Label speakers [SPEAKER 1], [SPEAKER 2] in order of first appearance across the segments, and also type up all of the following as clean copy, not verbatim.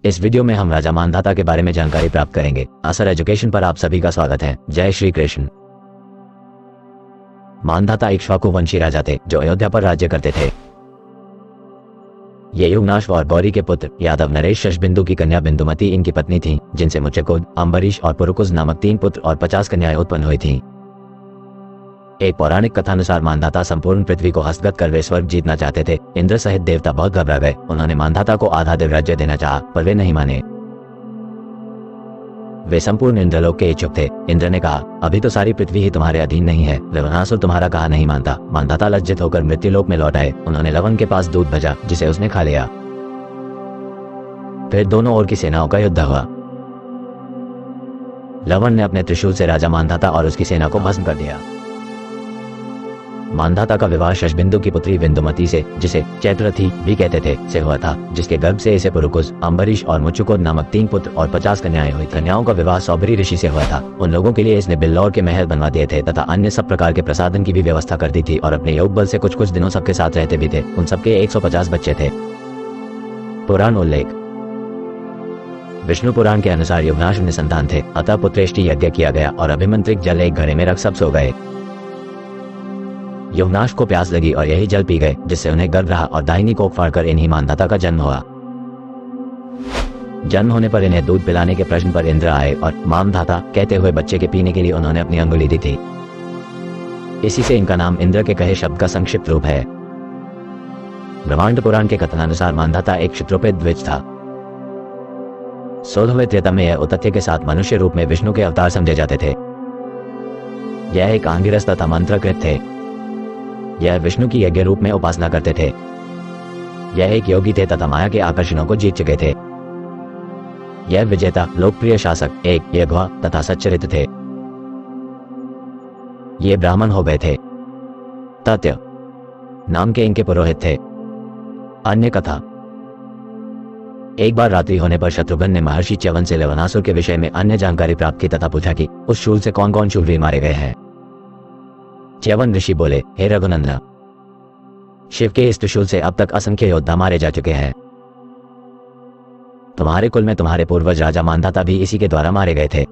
[SPEAKER 1] इस वीडियो में हम राजा मानधाता के बारे में जानकारी प्राप्त करेंगे। असर एजुकेशन पर आप सभी का स्वागत है। जय श्री कृष्ण। मानधाता इक्ष्वाकु वंशी राजा थे जो अयोध्या पर राज्य करते थे। ये युगनाश और गौरी के पुत्र यादव नरेश शशबिंदु की कन्या बिंदुमती इनकी पत्नी थीं, जिनसे मुचकुंद, अम्बरीश और पुरुकुज नामक 3 पुत्र और 50 कन्याएं उत्पन्न हुई थीं। एक पौराणिक कथानुसार मानधाता संपूर्ण पृथ्वी को हस्तगत कर वे स्वर्ग जीतना चाहते थे। इंद्र सहित देवता बहुत घबरा गए। उन्होंने मानधाता को आधा देवराज्य देना चाहा, पर वे नहीं माने। वे संपूर्ण इंद्रलोक के इच्छुक थे। इंद्र ने कहा, अभी तो सारी पृथ्वी ही तुम्हारे अधीन नहीं है। लवणासुर तुम्हारा कहा नहीं मानता। मानधाता लज्जित होकर मृत्युलोक में लौट आए। उन्होंने लवन के पास दूध भेजा, जिसे उसने खा लिया। फिर दोनों ओर की सेनाओं का युद्ध हुआ। लवन ने अपने त्रिशूल से राजा मानधाता और उसकी सेना को भस्म कर दिया। मानधाता का विवाह शशबिंदु की पुत्री बिंदुमती से, जिसे चैत्ररथी भी कहते थे, से हुआ था, जिसके गर्भ से इसे पुरुकुज, अम्बरीश और मुचकुंद नामक 3 पुत्र और 50 कन्याएं हुई। कन्याओं का विवाह सौभरी ऋषि से हुआ था। उन लोगों के लिए इसने बिल्लौर के महल बनवा दिए थे तथा अन्य सब प्रकार के प्रसाधन की भी व्यवस्था कर दी थी और अपने योग बल से कुछ दिनों सबके साथ रहते भी थे। उन सबके 150 बच्चे थे। पुराण उल्लेख। विष्णु पुराण के अनुसार युगनाश निसंतान थे, अतः पुत्रेष्टि यज्ञ किया गया और अभिमंत्रित जल एक घड़े में रख सब सो गए। युगनाश को प्यास लगी और यही जल पी गए, जिससे उन्हें गर्भ रहा और दाहिनी कोख फाड़कर इन्हीं मानधाता का जन्म हुआ। जन्म होने पर इन्हें दूध पिलाने के प्रश्न पर इंद्र आए और मानधाता कहते हुए बच्चे के पीने के लिए उन्होंने अपनी अंगुली दी थी। इसी से इनका नाम इंद्र के कहे शब्द का संक्षिप्त रूप है। ब्रह्मांड पुराण के कथनानुसार मानधाता एक क्षत्रोपेत द्विज था। 16वें त्रेता में यह उतथ्य के साथ मनुष्य रूप में विष्णु के अवतार समझे जाते थे। यह एक आंगिरस तथा मंत्रकृत थे। यह विष्णु की यज्ञ रूप में उपासना करते थे। यह एक योगी थे तथा माया के आकर्षणों को जीत चुके थे। यह विजेता, लोकप्रिय शासक, एक यज्ञ तथा सच्चरित्र थे। ये ब्राह्मण हो गए थे। तथ्य नाम के इनके पुरोहित थे। अन्य कथा। एक बार रात्रि होने पर शत्रुघ्न ने महर्षि च्यवन से लवणासुर के विषय में अन्य जानकारी प्राप्त की तथा पूछा कि उस शूल से कौन कौन शूरवीर मारे गए हैं। च्यवन ऋषि बोले, हे रघुनंदन, शिव के इस त्रिशूल से अब तक असंख्य योद्धा मारे जा चुके हैं। तुम्हारे कुल में तुम्हारे पूर्वज राजा मानधाता भी इसी के द्वारा मारे गए थे।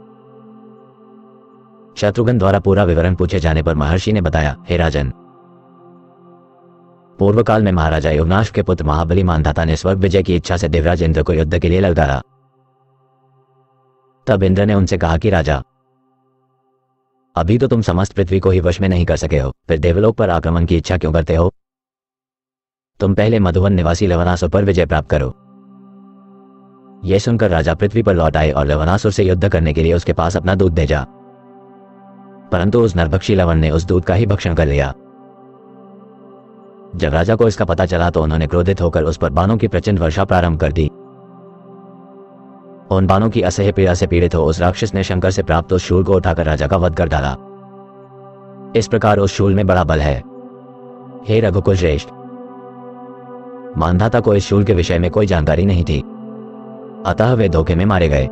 [SPEAKER 1] शत्रुघ्न द्वारा पूरा विवरण पूछे जाने पर महर्षि ने बताया, हे राजन, पूर्व काल में महाराजा युगनाश के पुत्र महाबली मानधाता ने स्वर्ग विजय की इच्छा से देवराज इंद्र को युद्ध के लिए ललकारा। तब इंद्र ने उनसे कहा कि राजा, अभी तो तुम समस्त पृथ्वी को ही वश में नहीं कर सके हो, फिर देवलोक पर आक्रमण की इच्छा क्यों करते हो? तुम पहले मधुवन निवासी लवणासुर पर विजय प्राप्त करो। यह सुनकर राजा पृथ्वी पर लौट आए और लवणासुर से युद्ध करने के लिए उसके पास अपना दूध भेजा, परंतु उस नरभक्षी लवण ने उस दूध का ही भक्षण कर लिया। जब राजा को इसका पता चला तो उन्होंने क्रोधित होकर उस पर बाणों की प्रचंड वर्षा प्रारंभ कर दी। उन बाणों की असह्य पीड़ा से पीड़ित हो उस राक्षस ने शंकर से प्राप्त उस शूल को उठाकर राजा का वध कर डाला। इस प्रकार उस शूल में बड़ा बल है। हे रघुकुल श्रेष्ठ, मानधाता को इस शूल के विषय में कोई जानकारी नहीं थी, अतः वे धोखे में मारे गए।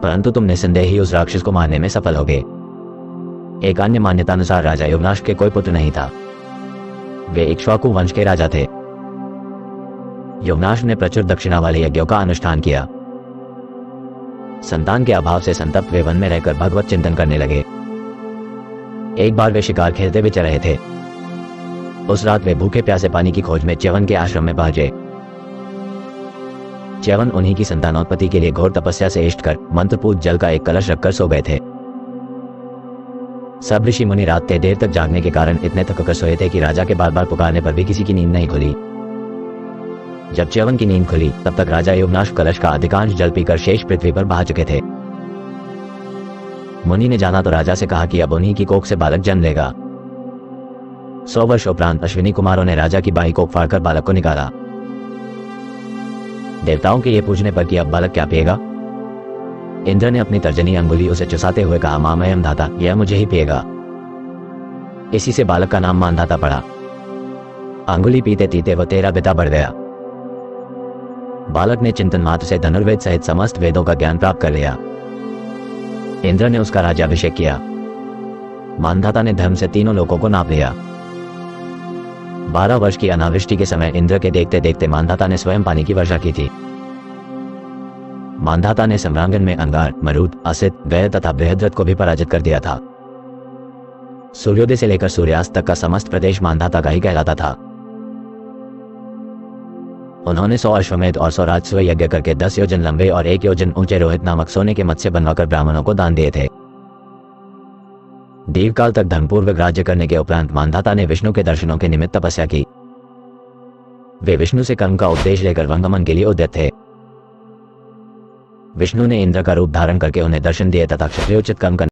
[SPEAKER 1] परंतु तुम निस्संदेह ही उस राक्षस को मारने में सफल हो गए। एक अन्य मान्यता अनुसार राजा युगनाश के कोई पुत्र नहीं था। वे इक्ष्वाकु वंश के राजा थे। युगनाश ने प्रचुर दक्षिणा वाले यज्ञों का अनुष्ठान किया। संतान के अभाव से संतप्त वे वन में रहकर भगवत चिंतन करने लगे। एक बार वे शिकार खेलते हुए चल रहे थे। उस रात वे भूखे प्यासे पानी की खोज में च्यवन के आश्रम में पहुंचे। च्यवन उन्हीं की संतानोत्पत्ति के लिए घोर तपस्या से इष्ट कर मंत्रपूत जल का एक कलश रखकर सो गए थे। सब ऋषि मुनि रात के देर तक जागने के कारण इतने थक कर सोए थे कि राजा के बार बार पुकारने पर भी किसी की नींद नहीं खुली। जब च्यवन की नींद खुली तब तक राजा युगनाश कलश का अधिकांश जल पीकर शेष पृथ्वी पर बहा चुके थे। मुनि ने जाना तो राजा से कहा कि अब उन्हीं की कोख से बालक जन्म लेगा। 100 वर्ष उपरांत अश्विनी कुमारों ने राजा की बाई कोख फाड़कर बालक को निकाला। देवताओं के ये पूछने पर कि अब बालक क्या पिएगा, इंद्र ने अपनी तर्जनी अंगुली उसे चुसाते हुए कहा, मामयम धाता, यह मुझे ही पिएगा। इसी से बालक का नाम मानधाता पड़ा। अंगुली पीते पीते वह 13 बिता बढ़ गया। बालक ने चिंतन मात्र से धनुर्वेद सहित समस्त वेदों का ज्ञान प्राप्त कर लिया। इंद्र ने उसका राज्याभिषेक किया। मानधाता ने धर्म से तीनों लोगों को नाप लिया। 12 वर्ष की अनावृष्टि के समय इंद्र के देखते देखते मानधाता ने स्वयं पानी की वर्षा की थी। मांधाता ने सम्रांगन में अंगार, मरुत, असित, गय तथा बृहद्रथ को भी पराजित कर दिया था। सूर्योदय से लेकर सूर्यास्त तक का समस्त प्रदेश मांधाता का ही कहलाता था। उन्होंने 100 अश्वमेध और 100 राजस्व यज्ञ करके 10 योजन लंबे और 1 योजन ऊंचे रोहित नामक सोने के मत्स्य बनवाकर ब्राह्मणों को दान दिए थे। दीर्घकाल तक धर्मपूर्वक राज्य करने के उपरांत मांधाता ने विष्णु के दर्शनों के निमित्त तपस्या की। वे विष्णु से कर्म का उपदेश लेकर वनगमन के लिए उद्यत थे। विष्णु ने इंद्र का रूप धारण करके उन्हें दर्शन दिए तथा क्षत्रियोचित कर्म